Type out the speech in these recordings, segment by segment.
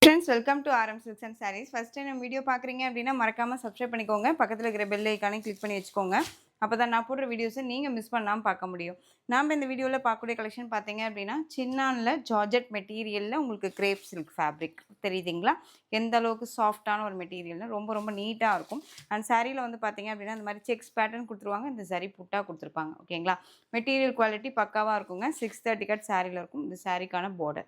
Friends, welcome to RM Silks and Sarees. First time video பார்க்குறீங்க அப்படின்னா மறக்காம subscribe பண்ணிக்கோங்க. பக்கத்துல இருக்கிற bell icon-ஐ click பண்ணி வச்சுக்கோங்க. அப்பதான் நான் போடுற வீடியோஸை நீங்க மிஸ் பண்ணாம பார்க்க முடியும். நாம இந்த வீடியோல பார்க்கக்கூடிய கலெக்ஷன் பார்த்தீங்க அப்படின்னா சின்னான்ல ஜார்ஜெட் மெட்டீரியல்ல உங்களுக்கு crepe silk fabric தெரியுதுங்களா? எந்த அளவுக்கு சாஃப்ட்டான ஒரு மெட்டீரியல்னு ரொம்ப நீட்டா இருக்கும். அண்ட் சாரீல வந்து பார்த்தீங்க அப்படின்னா இந்த மாதிரி செக்ஸ் பேட்டர்ன் கொடுத்துருவாங்க. இந்த சரி புட்டா கொடுத்துருப்பாங்க. ஓகேங்களா? மெட்டீரியல் குவாலிட்டி பக்காவா இருக்குங்க. 630 கட் சாரீல இருக்கும். இந்த சாரீக்கான border.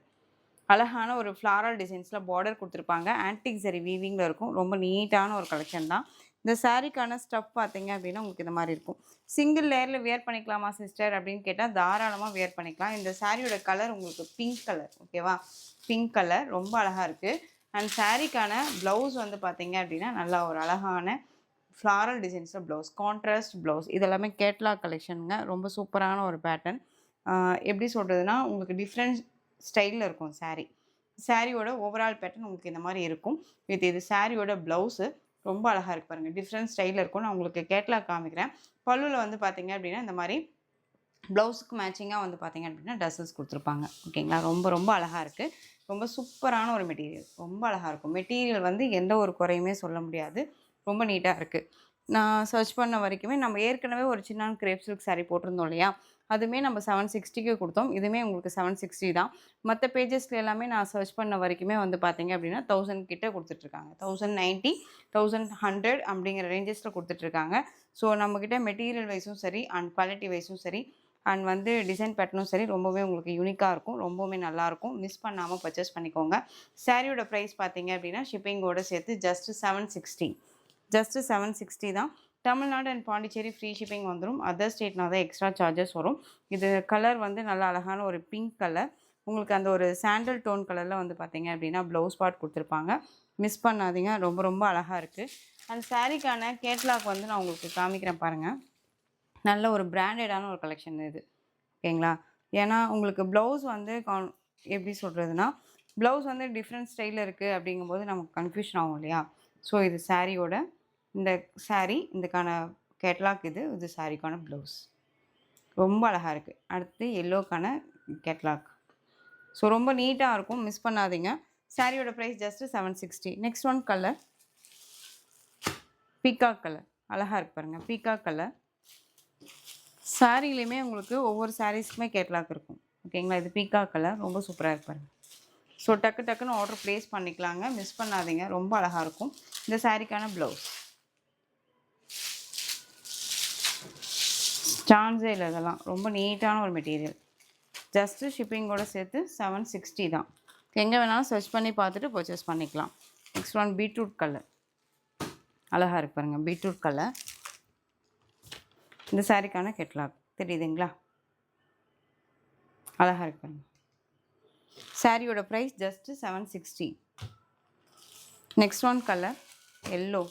அழகான ஒரு ஃப்ளாரல் டிசைன்ஸில் பார்டர் கொடுத்துருப்பாங்க. ஆன்டிக் சரி வீவிங்கில் இருக்கும். ரொம்ப நீட்டான ஒரு கலெக்ஷன் தான். இந்த சாரீக்கான ஸ்டஃப் பார்த்தீங்க அப்படின்னா உங்களுக்கு இந்த மாதிரி இருக்கும். சிங்கிள் லேயரில் வியர் பண்ணிக்கலாமா சிஸ்டர் அப்படின்னு கேட்டால் தாராளமாக வியர் பண்ணிக்கலாம். இந்த சாரியோட கலர் உங்களுக்கு பிங்க் கலர். ஓகேவா? பிங்க் கலர் ரொம்ப அழகாக இருக்குது. அண்ட் சாரீக்கான ப்ளவுஸ் வந்து பார்த்தீங்க அப்படின்னா நல்லா ஒரு அழகான ஃப்ளாரல் டிசைன்ஸில் ப்ளவுஸ், கான்ட்ராஸ்ட் ப்ளவுஸ். இதெல்லாமே கேட்லாக் கலெக்ஷனுங்க. ரொம்ப சூப்பரான ஒரு பேட்டர்ன். எப்படி சொல்கிறதுனா உங்களுக்கு டிஃப்ரெண்ட் ஸ்டைலில் இருக்கும் சாரீ. சாரியோட ஓவரால் பேட்டர்ன் உங்களுக்கு இந்த மாதிரி இருக்கும். இது சாரியோட ப்ளவுஸு ரொம்ப அழகாக இருக்குது பாருங்கள். டிஃப்ரெண்ட் ஸ்டைலில் இருக்கும். நான் உங்களுக்கு கேட்லாக் காமிக்கிறேன். பல்லுவில் வந்து பார்த்தீங்க அப்படின்னா இந்த மாதிரி ப்ளவுஸுக்கு மேட்சிங்காக வந்து பார்த்தீங்க அப்படின்னா டசல்ஸ் கொடுத்துருப்பாங்க. ஓகேங்களா? ரொம்ப அழகாக இருக்குது. ரொம்ப சூப்பரான ஒரு மெட்டீரியல். ரொம்ப அழகாக இருக்கும். மெட்டீரியல் வந்து எந்த ஒரு குறையுமே சொல்ல முடியாது. ரொம்ப நீட்டாக இருக்குது. நான் சர்ச் பண்ண வரைக்குமே நம்ம ஏற்கனவே ஒரு சின்ன கிரேப் சில்க் சாரீ போட்டிருந்தோம் இல்லையா? அதுவுமே நம்ம 760க்கு கொடுத்தோம். இதுவுமே உங்களுக்கு 760 தான். மற்ற பேஜஸ்ல எல்லாமே நான் சர்ச் பண்ண வரைக்குமே வந்து பார்த்தீங்க அப்படின்னா 1000 கிட்ட கொடுத்துட்ருக்காங்க. 1090, 1100 அப்படிங்கிற ரேஞ்சஸில் கொடுத்துட்ருக்காங்க. ஸோ நம்மக்கிட்ட மெட்டீரியல் வைஸும் சரி அண்ட் குவாலிட்டி வைஸும் சரி அண்ட் வந்து டிசைன் பேட்டர்னும் சரி ரொம்பவே உங்களுக்கு யூனிக்காக இருக்கும். ரொம்பவுமே நல்லாயிருக்கும். மிஸ் பண்ணாமல் பர்ச்சேஸ் பண்ணிக்கோங்க. சாரியோட ப்ரைஸ் பார்த்தீங்க அப்படின்னா ஷிப்பிங்கோடு சேர்த்து ஜஸ்ட் 760 தான். Tamil Nadu and Pondicherry free shipping வந்துடும். அதர் ஸ்டேட்னா தான் எக்ஸ்ட்ரா சார்ஜஸ் வரும். இது கலர் வந்து நல்ல அழகான ஒரு பிங்க் கலர். உங்களுக்கு அந்த ஒரு சாண்டல் டோன் கலரில் வந்து பார்த்தீங்க அப்படின்னா ப்ளவுஸ் பார்ட் கொடுத்துருப்பாங்க. மிஸ் பண்ணாதீங்க. ரொம்ப அழகாக இருக்குது. அந்த சாரீக்கான கேட்லாக் வந்து நான் உங்களுக்கு காமிக்கிறேன் பாருங்கள். நல்ல ஒரு பிராண்டடான ஒரு கலெக்ஷன் இது. ஓகேங்களா? ஏன்னா உங்களுக்கு ப்ளவுஸ் வந்து எப்படி சொல்கிறதுனா ப்ளவுஸ் வந்து டிஃப்ரெண்ட் ஸ்டைலில் இருக்குது அப்படிங்கும்போது நமக்கு கன்ஃபியூஷன் ஆகும் இல்லையா? ஸோ இது சாரியோட இந்த சாரீ இதுக்கான கேட்லாக். இது சாரீக்கான ப்ளவுஸ். ரொம்ப அழகாக இருக்குது. அடுத்து எல்லோக்கான கேட்லாக். ஸோ ரொம்ப நீட்டாக இருக்கும். மிஸ் பண்ணாதீங்க. சாரியோட price just 760. Next one colour peacock colour. அழகாக இருக்கு பாருங்கள். Peacock colour. சாரீலையுமே உங்களுக்கு ஒவ்வொரு சாரீஸ்க்குமே கேட்லாக் இருக்கும். ஓகேங்களா? இது பீகாக் கலர். ரொம்ப சூப்பராக இருக்கு பாருங்கள். ஸோ டக்குன்னு ஆர்டர் ப்ளேஸ் பண்ணிக்கலாங்க. மிஸ் பண்ணாதீங்க. ரொம்ப அழகாக இருக்கும். இந்த சாரீக்கான ப்ளவுஸ். சான்ஸே இல்லை. இதெல்லாம் ரொம்ப நீட்டான ஒரு மெட்டீரியல். ஜஸ்ட்டு ஷிப்பிங்கோடு சேர்த்து 760 தான். எங்கே வேணாலும் சர்ச் பண்ணி பார்த்துட்டு பர்ச்சேஸ் பண்ணிக்கலாம். Next one beetroot colour. அழகாக இருக்கு பாருங்கள். Beetroot colour. இந்த சாரீக்கான கேட்லாக் தெரியுதுங்களா? அழகாக இருக்கு பாருங்கள். சாரியோட price just 760. Next one colour yellow.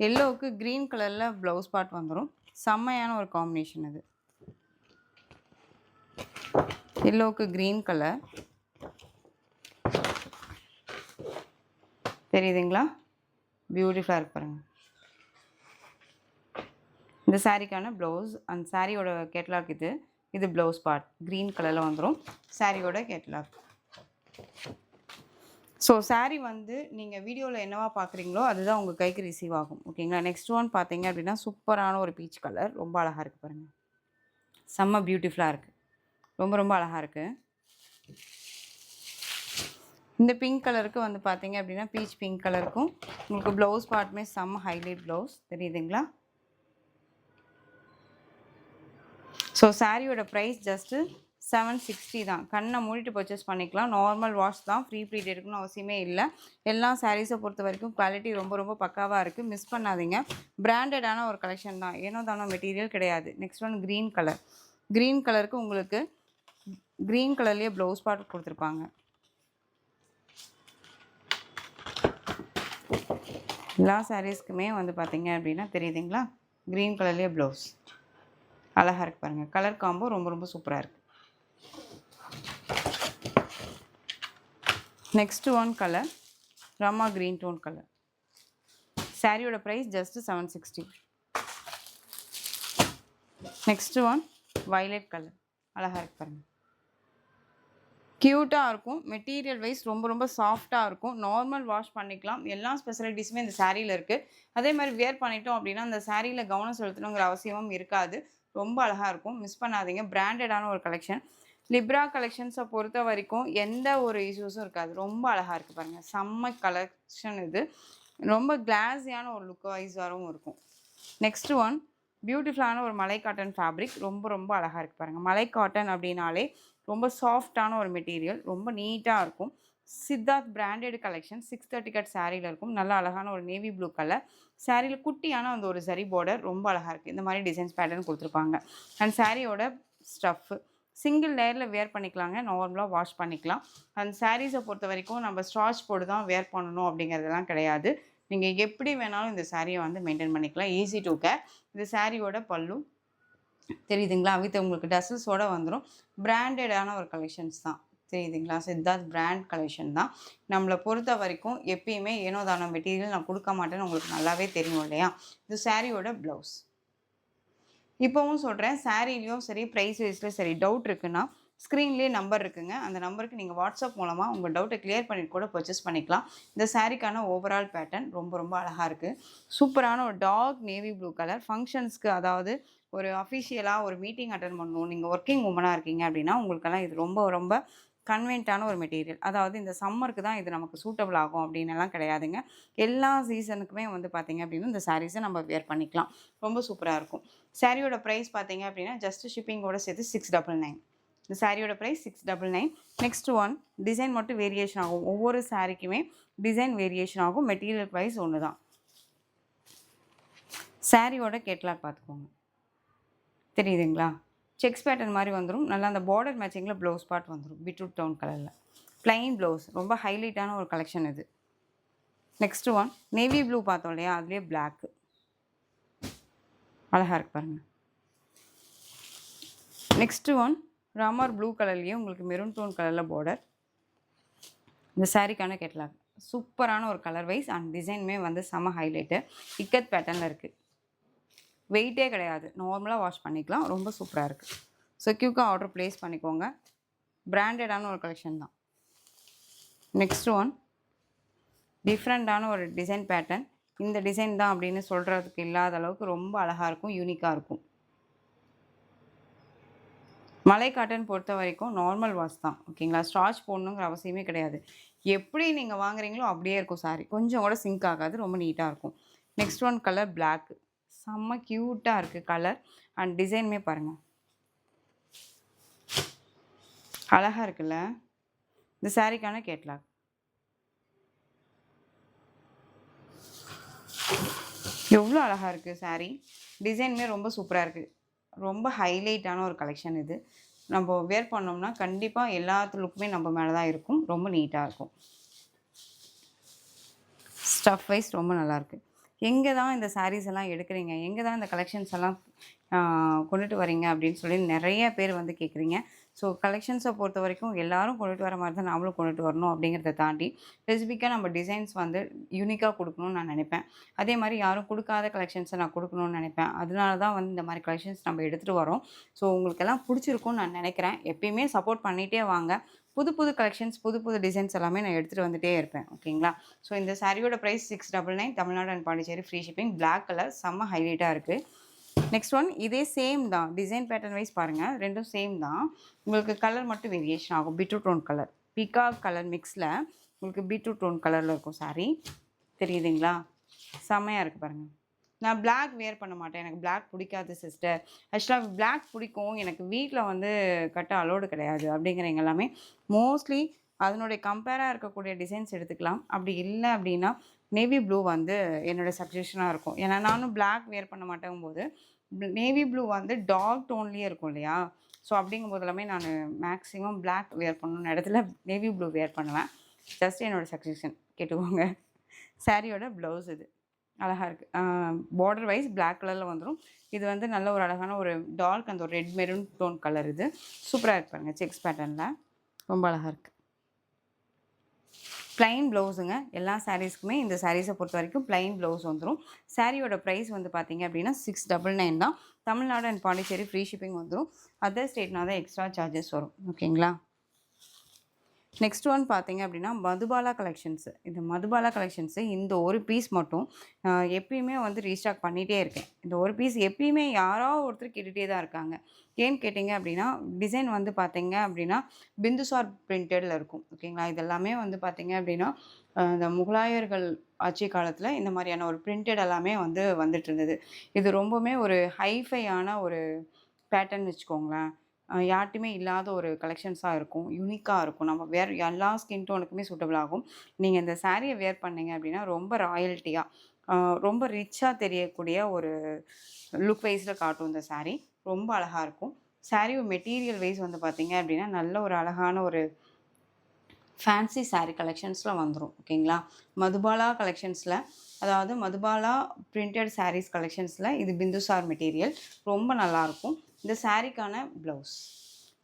எல்லோவுக்கு க்ரீன் கலரில் ப்ளவுஸ் பார்ட் வந்துடும். செம்மையான ஒரு காம்பினேஷன் இது. எல்லோவுக்கு க்ரீன் கலர் தெரியுதுங்களா? பியூட்டிஃபுல்லாக இருக்கு பாருங்கள். இந்த சாரீக்கான ப்ளவுஸ் அண்ட் சாரியோட கேட்லாக் இது ப்ளவுஸ் பார்ட் க்ரீன் கலரில் வந்துடும். சாரியோட கேட்லாக். ஸோ சாரீ வந்து நீங்கள் வீடியோவில் என்னவா பார்க்குறீங்களோ அதுதான் உங்கள் கைக்கு ரிசீவ் ஆகும். ஓகேங்களா? நெக்ஸ்ட் ஒன் பார்த்தீங்க அப்படின்னா சூப்பரான ஒரு பீச் கலர். ரொம்ப அழகாக இருக்குது பாருங்கள். செம்ம பியூட்டிஃபுல்லாக இருக்குது. ரொம்ப அழகாக இருக்குது. இந்த பிங்க் கலருக்கு வந்து பார்த்தீங்க அப்படின்னா பீச் பிங்க் கலருக்கும் உங்களுக்கு ப்ளவுஸ் பார்ட்டுமே செம்ம ஹைலைட் ப்ளவுஸ் தெரியுதுங்களா? ஸோ சாரியோட ப்ரைஸ் ஜஸ்ட்டு 760 தான். கண்ணை மூடிட்டு பர்ச்சேஸ் பண்ணிக்கலாம். நார்மல் வாஷ் தான். ஃப்ரீ ப்ரீட் எடுக்கணும்னு அவசியமே இல்லை. எல்லா சாரீஸை பொறுத்த வரைக்கும் குவாலிட்டி ரொம்ப பக்காவாக இருக்குது. மிஸ் பண்ணாதீங்க. பிராண்டடான ஒரு கலெக்ஷன் தான். ஏனோ தானோ மெட்டீரியல் கிடையாது. Next one green colour. Green கலருக்கு உங்களுக்கு க்ரீன் கலர்லேயே ப்ளவுஸ் பார்ட் கொடுத்துருப்பாங்க. எல்லா சாரீஸ்க்குமே வந்து பார்த்தீங்க அப்படின்னா தெரியுதுங்களா? க்ரீன் கலர்லேயே ப்ளவுஸ். அழகாக இருக்கு பாருங்கள். கலர் காம்போ ரொம்ப சூப்பராக இருக்குது. Next one colour Rama green tone colour. சாரியோட price just 760. Next one violet colour. அழகாக இருக்கு பாருங்கள். க்யூட்டாக இருக்கும். மெட்டீரியல் வைஸ் ரொம்ப ரொம்ப சாஃப்ட்டாக இருக்கும். நார்மல் வாஷ் பண்ணிக்கலாம். எல்லா ஸ்பெசிலிட்டிஸுமே இந்த சாரீல இருக்கு. அதே மாரி வியர் பண்ணிட்டோம் அப்டின்னா, அந்த சாரீல கவனம் செலுத்தணுங்கிற அவசியமும் இருக்காது. ரொம்ப அழகா இருக்கும். மிஸ் பண்ணாதீங்க. பிராண்டடான ஒரு கலெக்ஷன். லிப்ரா கலெக்ஷன்ஸ பொறுத்தவரைக்கும் எந்த ஒரு இஷ்யூஸும் இருக்காது. ரொம்ப அழகா இருக்கு பாருங்க. செம்ம கலெக்ஷன் இது. ரொம்ப கிளாஸியான ஒரு லுக் வைஸாவும் இருக்கும். நெக்ஸ்ட் ஒன் பியூட்டிஃபுல்லான ஒரு மலை காட்டன் ஃபேப்ரிக். ரொம்ப ரொம்ப அழகா இருக்கு பாருங்க. மலை காட்டன் அப்டின்னாலே ரொம்ப சாஃப்ட்டான ஒரு மெட்டீரியல். ரொம்ப நீட்டா இருக்கும். சித்தார்த் பிராண்டட் கலெக்ஷன் 630 கட் சாரீல இருக்கும். நல்ல அழகான ஒரு நேவி ப்ளூ கலர். சாரீல குட்டியான அந்த ஒரு ஜரி பார்டர் ரொம்ப அழகா இருக்கு. இந்த மாரி டிசைன்ஸ் பேட்டர்ன் குடுத்துருப்பாங்க. அண்ட் சாரியோட ஸ்டஃப் சிங்கிள் லேயர்ல வியர் பண்ணிக்கலாங்க. நார்மலா வாஷ் பண்ணிக்கலாம். அண்ட் சாரீஸ பொறுத்தவரைக்கும் நம்ம ஸ்டார்ச் போட்டு தான் வியர் பண்ணணும் அப்படிங்கிறதெல்லாம் கிடையாது. நீங்க எப்படி வேணாலும் இந்த சாரிய வந்து மெயின்டெயின் பண்ணிக்கலாம். Easy to care. இந்த சாரியோட பல்லு தெரியுதுங்களா? வித் உங்களுக்கு டசல்ஸோட வந்துரும். பிராண்டடான ஒரு கலெக்ஷன்ஸ் தான். தெரியுதுங்களா? சித்தார்த் பிராண்ட் கலெக்ஷன் தான். நம்மள பொறுத்த வரைக்கும் எப்பயுமே ஏனோ தானோ மெட்டீரியல் நான் குடுக்க மாட்டேன்னு உங்களுக்கு நல்லாவே தெரியும் இல்லையா? இது சாரியோட ப்ளவுஸ். இப்பவும் சொல்றேன், சாரீலயும் சரி, பிரைஸ் வைஸ்ல சரி டவுட் இருக்குன்னா, ஸ்க்ரீன்லயே நம்பர் இருக்குங்க. அந்த நம்பருக்கு நீங்க வாட்ஸ்அப் மூலமா உங்க டவுட்ட கிளியர் பண்ணிட்டு கூட பர்ச்சேஸ் பண்ணிக்கலாம். இந்த சாரீக்கான ஓவரால் பேட்டர்ன் ரொம்ப ரொம்ப அழகா இருக்கு. சூப்பரான ஒரு டார்க் நேவி ப்ளூ கலர். ஃபங்ஷன்ஸ்க்கு அதாவது ஒரு அஃபிஷியலா ஒரு மீட்டிங் அட்டெண்ட் பண்ணணும். நீங்க வொர்க்கிங் வுமனா இருக்கீங்க அப்படின்னா, உங்களுக்கெல்லாம் இது ரொம்ப ரொம்ப கன்வீனியன்ட்டான ஒரு மெட்டீரியல். அதாவது இந்த சம்மருக்கு தான் இது நமக்கு சூட்டபிள் ஆகும் அப்படின்னெல்லாம் கிடையாதுங்க. எல்லா சீசனுக்குமே வந்து பார்த்தீங்க அப்படின்னா, இந்த சாரீஸ நம்ம வியர் பண்ணிக்கலாம். ரொம்ப சூப்பரா இருக்கும். சாரியோட பிரைஸ் பார்த்தீங்க அப்படின்னா, ஜஸ்ட் ஷிப்பிங்கோட சேர்த்து 699. இந்த சாரியோட பிரைஸ் 699. நெக்ஸ்ட் ஒன் டிசைன் மட்டும் வேரியேஷன் ஆகும். ஒவ்வொரு சாரிக்குமே டிசைன் வேரியேஷன் ஆகும். மெட்டீரியல் பிரைஸ் ஒண்ணு தான். சாரியோட கேட்லாக் பார்த்துக்கோங்க. தெரியுதுங்களா? செக்ஸ் பேட்டர்ன் மாரி வந்துரும். நல்லா அந்த பார்டர் மேட்சிங்கில ப்ளவுஸ் பார்ட் வந்துரும். பீட்ரூட் டோன் கலர்ல. Plain blouse. ரொம்ப ஹைலைட்டான ஒரு கலெக்ஷன் இது. நெக்ஸ்ட் ஒன் நேவி ப்ளூ பார்த்தோம் இல்லையா? அதுலயே பிளாக். அழகா இருக்கு பாருங்க. நெக்ஸ்ட் ஒன் ராமர் ப்ளூ கலர்லயே உங்களுக்கு மெரூன் டோன் கலர்ல பார்டர். இந்த சாரிக்கான கேட்லாக். சூப்பரான ஒரு கலர் வைஸ் அண்ட் டிசைனுமே வந்து செம ஹைலைட்டு. இக்கத் பேட்டர்ன்ல இருக்கு. வெயிட்டே கிடையாது. நார்மலா வாஷ் பண்ணிக்கலாம். ரொம்ப சூப்பரா இருக்கு. ஸோ குயிக்கா ஆர்டர் பிளேஸ் பண்ணிக்கோங்க. பிராண்டடான ஒரு கலெக்ஷன் தான். நெக்ஸ்ட் ஒன் டிஃப்ரெண்ட்டான ஒரு டிசைன் பேட்டர்ன். இந்த டிசைன் தான் அப்படின்னு சொல்றதுக்கு இல்லாத அளவுக்கு ரொம்ப அழகா இருக்கும். யூனிக்கா இருக்கும். மலை காட்டன் பொறுத்த வரைக்கும் நார்மல் வாஷ் தான். ஓகேங்களா? ஸ்டார்ச் போடணுங்கிற அவசியமே கிடையாது. எப்படி நீங்க வாங்குறீங்களோ அப்படியே இருக்கும் சாரி. கொஞ்சம் கூட சிங்க் ஆகாது. ரொம்ப நீட்டா இருக்கும். Next one colour black. செம்ம கியூட்டா இருக்கு கலர் அண்ட் டிசைனுமே பாருங்க. அழகா இருக்குல்ல? இந்த சாரிக்கான கேட்லாக். எவ்வளோ அழகா இருக்கு சாரி. டிசைனுமே ரொம்ப சூப்பரா இருக்கு. ரொம்ப ஹைலைட்டான ஒரு கலெக்ஷன் இது. நம்ம வியர் பண்ணோம்னா கண்டிப்பா எல்லாத்து லுக்குமே நம்ம மேல தான் இருக்கும். ரொம்ப நீட்டா இருக்கும். ஸ்டஃப் வைஸ் ரொம்ப நல்லாயிருக்கு. எங்க தான் இந்த சாரீஸ் எல்லாம் எடுக்குறீங்க? எங்க தான் இந்த கலெக்ஷன்ஸ் எல்லாம் கொண்டுட்டு வரீங்க? அப்படின்னு சொல்லி நெறைய பேர் வந்து கேட்குறீங்க. ஸோ கலெக்ஷன்ஸ பொறுத்தவரைக்கும் எல்லாரும் கொண்டுட்டு வர மாரி தான் நாமளும் கொண்டுட்டு வரணும் அப்படிங்கிறத தாண்டி, ஸ்பெசிஃபிக்கா நம்ம டிசைன்ஸ் வந்து யூனிக்கா குடுக்கணும்னு நான் நெனைப்பேன். அதே மாரி யாரும் குடுக்காத கலெக்ஷன்ஸ நான் குடுக்கணும்னு நெனைப்பேன். அதனால தான் வந்து இந்த மாரி கலெக்ஷன்ஸ் நம்ம எடுத்துட்டு வரோம். ஸோ உங்களுக்கெல்லாம் புடிச்சிருக்கும்னு நான் நெனைக்கிறேன். எப்பயுமே சப்போர்ட் பண்ணிட்டே வாங்க. புது புது கலெக்ஷன்ஸ், புது புது டிசைன்ஸ் எல்லாமே நான் எடுத்துட்டு வந்துட்டே இருப்பேன். ஓகேங்களா? ஸோ இந்த சாரியோட price 699 Tamil Nadu and Pondicherry free shipping. Black colour செம்ம ஹைலைட்டா இருக்கு. நெக்ஸ்ட் ஒன் இதே சேம் தான். டிசைன் பேட்டர்ன் வைஸ் பாருங்க. 2ம் சேம் தான். உங்களுக்கு கலர் மட்டும் வேரியேஷன் ஆகும். Beetroot tone colour. Peacock colour மிக்ஸ்ல உங்களுக்கு பீட்ரூட் டோன் கலர்ல இருக்கும் சாரி. தெரியுதுங்களா? செம்மையா இருக்கு பாருங்க. நான் பிளாக் வியர் பண்ண மாட்டேன். எனக்கு பிளாக் பிடிக்காது சிஸ்டர். ஆக்சுவலா பிளாக் பிடிக்கும். எனக்கு வீட்ல வந்து கட்ட அலோடு கிடையாது அப்படிங்கிறவங்க எல்லாமே மோஸ்ட்லி அதனுடைய கம்பேரா இருக்கக்கூடிய டிசைன்ஸ் எடுத்துக்கலாம். அப்படி இல்ல அப்படின்னா, நேவி ப்ளூ வந்து என்னோட சஜஷனா இருக்கும். ஏன்னா நானும் பிளாக் வியர் பண்ண மாட்டேங்கும்போது, நேவி ப்ளூ வந்து டார்க் டோன்லயே இருக்கும் இல்லையா? ஸோ அப்படிங்கும்போது எல்லாமே நானு மேக்ஸிமம் பிளாக் வியர் பண்ணணும்னு இடத்துல நேவி ப்ளூ வியர் பண்ணுவேன். ஜஸ்ட் என்னோட சஜஷன் கேட்டுக்கோங்க. சாரியோட ப்ளவுஸ் இது. அழகா இருக்கு. பார்டர் வைஸ் பிளாக் கலர்ல வந்துரும். இது வந்து நல்ல ஒரு அழகான ஒரு டார்க் அந்த ஒரு ரெட் மெரூன் டோன் கலர் இது. சூப்பரா இருக்கு பாருங்க. செக்ஸ் பேட்டர்ன்ல. ரொம்ப அழகா இருக்கு. பிளைன் ப்ளவுஸுங்க. எல்லா சாரீஸ்க்குமே இந்த சாரீஸை பொறுத்த வரைக்கும் பிளைன் ப்ளவுஸ் வந்துரும். சாரியோட பிரைஸ் வந்து பார்த்தீங்க அப்படின்னா 699 தான். Tamil Nadu and Pondicherry free shipping வந்துரும். அதர் ஸ்டேட்னா தான் எக்ஸ்ட்ரா சார்ஜஸ் வரும். ஓகேங்களா? நெக்ஸ்ட் ஒன் பார்த்தீங்க அப்படின்னா, மதுபாலா கலெக்ஷன்ஸு. இந்த மதுபாலா கலெக்ஷன்ஸு இந்த ஒரு பீஸ் மட்டும் எப்பயுமே வந்து ரீஸ்டாக் பண்ணிட்டே இருக்கேன். இந்த ஒரு பீஸ் எப்பயுமே யாராவது ஒருத்தர் கேட்டுட்டே தான் இருக்காங்க. ஏன்னு கேட்டீங்க அப்படின்னா, டிசைன் வந்து பார்த்தீங்க அப்படின்னா, பிந்துசார் பிரிண்டட்ல இருக்கும். ஓகேங்களா? இதெல்லாமே வந்து பார்த்தீங்க அப்படின்னா, இந்த முகலாயர்கள் ஆட்சி காலத்தில இந்த மாதிரியான ஒரு பிரிண்டட் எல்லாமே வந்து வந்துட்டுருந்தது. இது ரொம்பவுமே ஒரு ஹைஃபையான ஒரு பேட்டர்ன் வச்சுக்கோங்களேன். யார்ட்டயுமே இல்லாத ஒரு கலெக்ஷன்ஸா இருக்கும். யூனிக்கா இருக்கும். நம்ம எல்லா ஸ்கின் டோனுக்குமே சூட்டபிள் ஆகும். நீங்க இந்த சாரிய வியர் பண்ணீங்க அப்டின்னா, ரொம்ப ராயல்டியா, அ ரொம்ப ரிச்சா தெரியக்கூடிய ஒரு லுக் வைஸ்ல காட்டும் இந்த சாரி. ரொம்ப அழகா இருக்கும். சாரி மெட்டீரியல் வைஸ் வந்து பார்த்தீங்க அப்டின்னா, நல்ல ஒரு அழகான ஒரு ஃபேன்சி சாரீ கலெக்ஷன்ஸ்ல வந்துரும். ஓகேங்களா? மதுபாலா கலெக்ஷன்ஸ்ல அதாவது மதுபாலா பிரிண்டட் சாரீஸ் கலெக்ஷன்ஸ்ல இது பிந்துசார் மெட்டீரியல். ரொம்ப நல்லாயிருக்கும். இந்த சாரீக்கான ப்ளவுஸ்.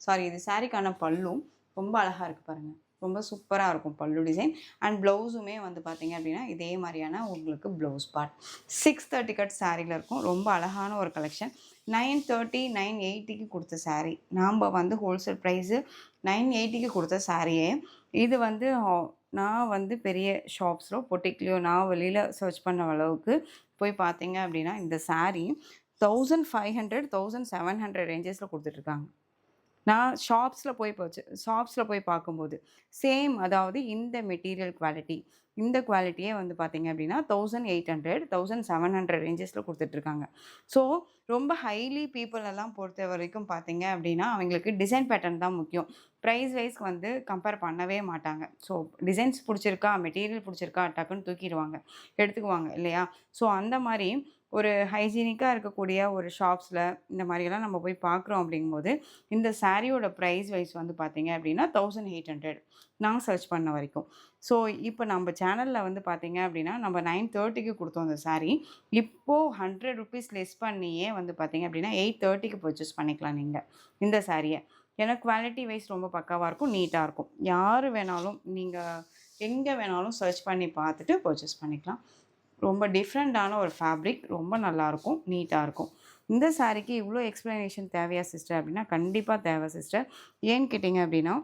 சாரி இது சாரீக்கான பல்லு. ரொம்ப அழகா இருக்கு பாருங்க. ரொம்ப சூப்பரா இருக்கும் பல்லு டிசைன். அண்ட் ப்ளவுஸுமே வந்து பார்த்தீங்க அப்படின்னா, இதே மாரியான உங்களுக்கு ப்ளவுஸ் பார்ட். 630 கட் சாரீல இருக்கும். ரொம்ப அழகான ஒரு கலெக்ஷன். 930, 980க்கு குடுத்த சாரீ. நாம்ப வந்து ஹோல்சேல் ப்ரைஸு 980க்கு குடுத்த சாரியே, இது வந்து நான் வந்து பெரிய ஷாப்ஸ்லோ, பொட்டிக்லயோ நான் வெளியில சர்ச் பண்ண அளவுக்கு போய் பார்த்தீங்க அப்படின்னா, இந்த சாரீ 1500, 1700 ரேஞ்சஸ்ல குடுத்துட்டுருக்காங்க. நான் ஷாப்ஸ்ல போய் பார்க்கும்போது, சேம் அதாவது இந்த மெட்டீரியல் குவாலிட்டி, இந்த குவாலிட்டியே வந்து பார்த்தீங்க அப்படின்னா, 1800, 1700 ரேஞ்சஸ்ல குடுத்துட்டுருக்காங்க. ஸோ, ரொம்ப ஹைலி பீப்பிள் எல்லாம் பொறுத்தவரைக்கும் பார்த்தீங்க அப்படின்னா, அவங்களுக்கு டிசைன் பேட்டர்ன் தான் முக்கியம். பிரைஸ் வைஸ் வந்து கம்பேர் பண்ணவே மாட்டாங்க. ஸோ, டிசைன்ஸ் புடிச்சிருக்கா, மெட்டீரியல் புடிச்சிருக்கா, டக்குன்னு தூக்கிருவாங்க. எடுத்துக்குவாங்க இல்லையா? ஸோ, அந்த மாரி ஒரு ஹைஜீனிக்கா இருக்கக்கூடிய ஒரு ஷாப்ஸ்ல இந்த மாரியெல்லாம் நம்ம போய் பார்க்குறோம் அப்படிங்கும்போது, இந்த சாரியோட பிரைஸ் வைஸ் வந்து பார்த்தீங்க அப்படின்னா, 1800 நான் சர்ச் பண்ண வரைக்கும். ஸோ, இப்ப நம்ப சேனல்ல வந்து பார்த்தீங்க அப்படின்னா, நம்ம 930க்கு குடுத்தோம் அந்த சாரி. இப்போ ₹100 லெஸ் பண்ணியே வந்து பார்த்தீங்க அப்படின்னா, 830க்கு பர்ச்சேஸ் பண்ணிக்கலாம் நீங்க, இந்த சாரிய. ஏன்னா குவாலிட்டி வைஸ் ரொம்ப பக்காவா இருக்கும். நீட்டா இருக்கும். யாரு வேணாலும் நீங்க எங்க வேணாலும் சர்ச் பண்ணி பார்த்துட்டு பர்ச்சேஸ் பண்ணிக்கலாம். ரொம்ப டிஃப்ரெண்ட்டான ஒரு ஃபேப்ரிக். ரொம்ப நல்லாயிருக்கும். நீட்டா இருக்கும். இந்த சாரிக்கு இவ்ளோ எக்ஸ்ப்ளனேஷன் தேவையா சிஸ்டர்? அப்படின்னா, கண்டிப்பா தேவை சிஸ்டர். ஏன்னு கேட்டீங்க அப்படின்னா,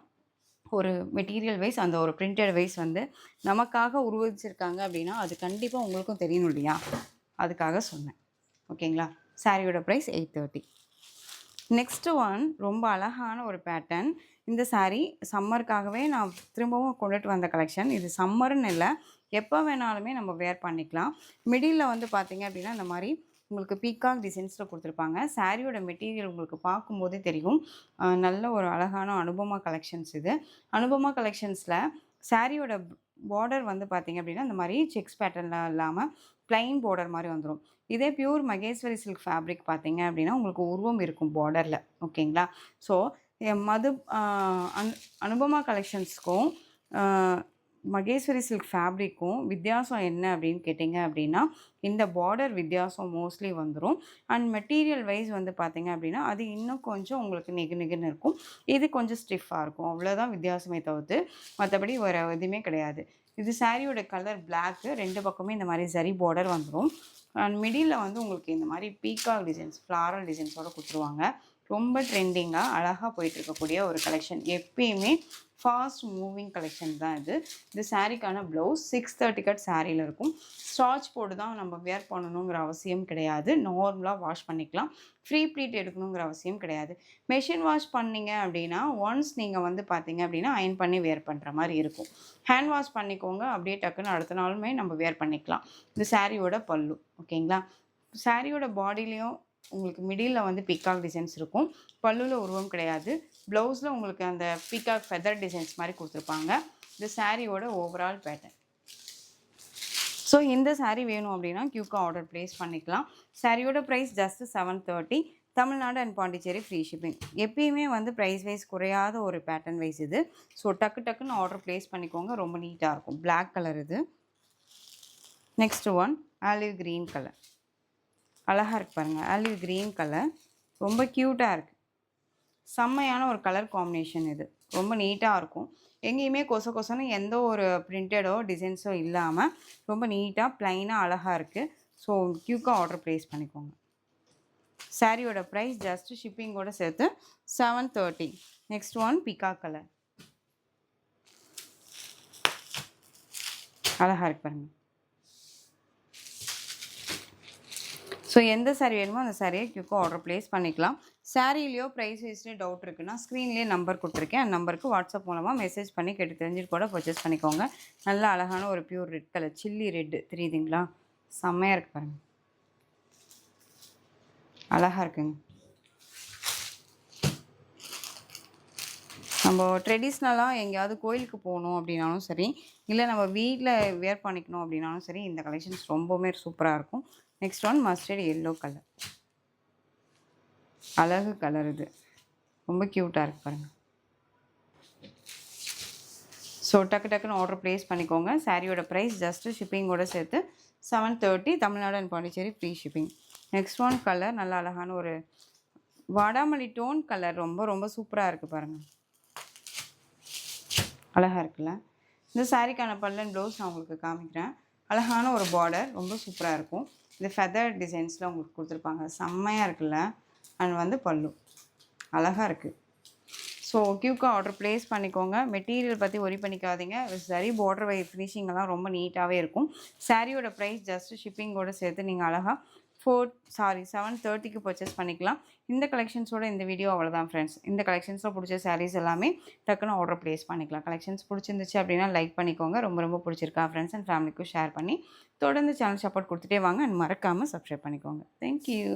ஒரு மெட்டீரியல் வைஸ் அந்த ஒரு பிரிண்டட் வைஸ் வந்து நமக்காக உருவகிச்சிருக்காங்க அப்படின்னா, அது கண்டிப்பா உங்களுக்கும் தெரியணும் இல்லையா? அதுக்காக சொன்னேன். ஓகேங்களா? சாரியோட பிரைஸ் 830. நெக்ஸ்ட் ஒன் ரொம்ப அழகான ஒரு பேட்டர்ன். இந்த சாரி சம்மருக்காகவே நான் திரும்பவும் கொண்டுட்டு வந்த கலெக்ஷன். இது சம்மர்ன்னு இல்ல. எப்ப வேணாலுமே நம்ம வேர் பண்ணிக்கலாம். மிடில்ல வந்து பார்த்தீங்க அப்படின்னா, இந்த மாரி உங்களுக்கு பீகாக் டிசைன்ஸ்ல குடுத்துருப்பாங்க. சாரியோட மெட்டீரியல் உங்களுக்கு பார்க்கும்போதே தெரியும். நல்ல ஒரு அழகான அனுபமா கலெக்ஷன்ஸ் இது. அனுபமா கலெக்ஷன்ஸ்ல சாரியோட பார்டர் வந்து பார்த்தீங்க அப்படின்னா, இந்த மாரி செக்ஸ் பேட்டர்ன்ல இல்லாம பிளைன் பார்டர் மாரி வந்துரும். இதே பியூர் மகேஸ்வரி சில்க் ஃபேப்ரிக் பார்த்தீங்க அப்படின்னா, உங்களுக்கு உருவம் இருக்கும் பார்டர்ல. ஓகேங்களா? ஸோ, மது அ அன் அனுபமா கலெக்ஷன்ஸ்க்கும் அ மகேஸ்வரி சில்க் ஃபேப்ரிக்கும் வித்தியாசம் என்ன அப்படின்னு கேட்டீங்க அப்படின்னா, இந்த பார்டர் வித்தியாசம் மோஸ்ட்லி வந்துரும். அண்ட் மெட்டீரியல் வைஸ் வந்து பார்த்தீங்க அப்படின்னா, அது இன்னும் கொஞ்சம் உங்களுக்கு நெகு நெகுன்னு இருக்கும். இது கொஞ்சம் ஸ்டிஃப்பா இருக்கும். அவ்வளோதான் வித்தியாசமே தவிர்த்து, மத்தபடி வேற எதுவுமே கிடையாது. இது சாரியோட கலர் பிளாக்கு. 2 பக்கமே இந்த மாரி ஜரி பார்டர் வந்துரும். அண்ட் மிடில்ல வந்து உங்களுக்கு இந்த மாரி பீகாக் டிசைன்ஸ், ஃப்ளாரல் டிசைன்ஸோட குடுத்துருவாங்க. ரொம்ப ட்ரெண்டிங்கா அழகா போயிட்டு இருக்கக்கூடிய ஒரு கலெக்ஷன். எப்பயுமே ஃபாஸ்ட் மூவிங் கலெக்ஷன் தான் இது. இந்த சாரிக்கான ப்ளவுஸ் 630 கட் சாரியில இருக்கும். ஸ்டார்ச் போட்டு தான் நம்ம வியர் பண்ணணுங்கிற அவசியம் கிடையாது. நார்மலா வாஷ் பண்ணிக்கலாம். ஃப்ரீ ப்ளீட் எடுக்கணுங்கிற அவசியம் கிடையாது. மெஷின் வாஷ் பண்ணீங்க அப்படின்னா, ஒன்ஸ் நீங்க வந்து பார்த்தீங்க அப்படின்னா, அயர்ன் பண்ணி வியர் பண்ற மாரி இருக்கும். ஹேண்ட் வாஷ் பண்ணிக்கோங்க. அப்படியே டக்குன்னு அடுத்த நாளுமே நம்ம வியர் பண்ணிக்கலாம். இது சாரியோட பல்லு. ஓகேங்களா? சாரியோட பாடியிலயும் உங்களுக்கு மிடில்ல வந்து பீகாக் டிசைன்ஸ் இருக்கும். பல்லுல உருவம் கிடையாது. ப்ளவுஸ்ல உங்களுக்கு அந்த பீகாக் ஃபெதர் டிசைன்ஸ் மாரி குடுத்துருப்பாங்க. இது சாரியோட ஓவரால் பேட்டர்ன். ஸோ இந்த சாரி வேணும் அப்படின்னா குயிக்கா ஆர்டர் பிளேஸ் பண்ணிக்கலாம். சாரியோட price just 730. Tamil Nadu and Pondicherry free shipping. எப்பயுமே வந்து பிரைஸ் வைஸ் குறையாத ஒரு பேட்டர்ன் வைஸ் இது. ஸோ டக்குன்னு ஆர்டர் பிளேஸ் பண்ணிக்கோங்க. ரொம்ப நீட்டா இருக்கும். பிளாக் கலர் இது. Next one olive green colour. அழகா இருக்கு பாருங்க. Olive green colour. ரொம்ப கியூட்டா இருக்கு. செம்மையான ஒரு கலர் காம்பினேஷன் இது. ரொம்ப நீட்டா இருக்கும். எங்கேயுமே கொசன்னு எந்த ஒரு பிரிண்டடோ, டிசைன்ஸோ இல்லாம ரொம்ப நீட்டா, பிளைனா அழகா இருக்கு. ஸோ குயிக்கா ஆர்டர் பிளேஸ் பண்ணிக்கோங்க. சாரியோட பிரைஸ் ஜஸ்ட் ஷிப்பிங்கோட சேர்த்து 730. Next one peacock colour. அழகாக இருக்கு பாருங்க. ஸோ எந்த சாரீ வேணுமோ அந்த சாரியை குயிக்காக ஆர்டர் ப்ளேஸ் பண்ணிக்கலாம். சாரீலையோ ப்ரைஸ் வைஸ்லேயோ டவுட் இருக்குன்னா ஸ்க்ரீன்லேயே நம்பர் கொடுத்துருக்கேன். அந்த நம்பருக்கு வாட்ஸ்அப் மூலமாக மெசேஜ் பண்ணி கேட்டு தெரிஞ்சுட்டு கூட பர்ச்சேஸ் பண்ணிக்கோங்க. நல்ல அழகான ஒரு pure red colour, chilli red தெரியுதுங்களா? செம்மையாக இருக்குது பாருங்கள், அழகாக இருக்குங்க. நம்ம ட்ரெடிஷ்னலாக எங்கேயாவது கோயிலுக்கு போகணும் அப்படின்னாலும் சரி, இல்லை நம்ம வீட்டில் வேர் பண்ணிக்கணும் அப்படின்னாலும் சரி, இந்த கலெக்ஷன்ஸ் ரொம்பவுமே சூப்பராக இருக்கும். Next one mustard yellow colour, அழகு கலர், இது ரொம்ப க்யூட்டாக இருக்குது பாருங்கள். ஸோ டக்குன்னு ஆர்டர் ப்ளேஸ் பண்ணிக்கோங்க. சாரியோட ப்ரைஸ் ஜஸ்ட்டு ஷிப்பிங்கோடு சேர்த்து 730, Tamil Nadu and Pondicherry free shipping. Next one colour நல்ல அழகான ஒரு வாடாமல்லி டோன் கலர், ரொம்ப சூப்பராக இருக்குது பாருங்கள், அழகாக இருக்குல்ல? இந்த சாரிக்கான பல்லன் ப்ளவுஸ் நான் உங்களுக்கு காமிக்கிறேன். அழகான ஒரு பார்டர், ரொம்ப சூப்பராக இருக்கும். இந்த ஃபெதர் டிசைன்ஸில் உங்களுக்கு கொடுத்துருப்பாங்க, செம்மையாக இருக்குல்ல? அண்ட் வந்து பல்லு அழகாக இருக்குது. ஸோ கியூக்காக ஆர்டர் ப்ளேஸ் பண்ணிக்கோங்க. மெட்டீரியல் பற்றி ஒரி பண்ணிக்காதீங்க. சரி, பார்டர் வை ஃபினிஷிங்கெல்லாம் ரொம்ப நீட்டாகவே இருக்கும். சாரியோட ப்ரைஸ் ஜஸ்ட்டு ஷிப்பிங்கோடு சேர்த்து நீங்கள் அழகாக 730க்கு பர்ச்சேஸ் பண்ணிக்கலாம். இந்த கலெக்ஷன்ஸோட இந்த வீடியோ அவ்வளோதான் ஃப்ரெண்ட்ஸ். இந்த கலெக்ஷன்ஸில் பிடிச்ச சாரீஸ் எல்லாமே டக்குன்னு ஆர்டர் ப்ளேஸ் பண்ணிக்கலாம். கலெக்ஷன்ஸ் பிடிச்சிருந்துச்சு அப்படின்னா லைக் பண்ணிக்கோங்க. ரொம்ப பிடிச்சிருக்கா ஃப்ரெண்ட்ஸ் அண்ட் ஃபேமிலிக்கும் ஷேர் பண்ணி தொடர்ந்து சேனல் சப்போர்ட் கொடுத்துட்டே வாங்க. அண்ட் மறக்காமல் சப்ஸ்கிரைப் பண்ணிக்கோங்க. தேங்க்யூ.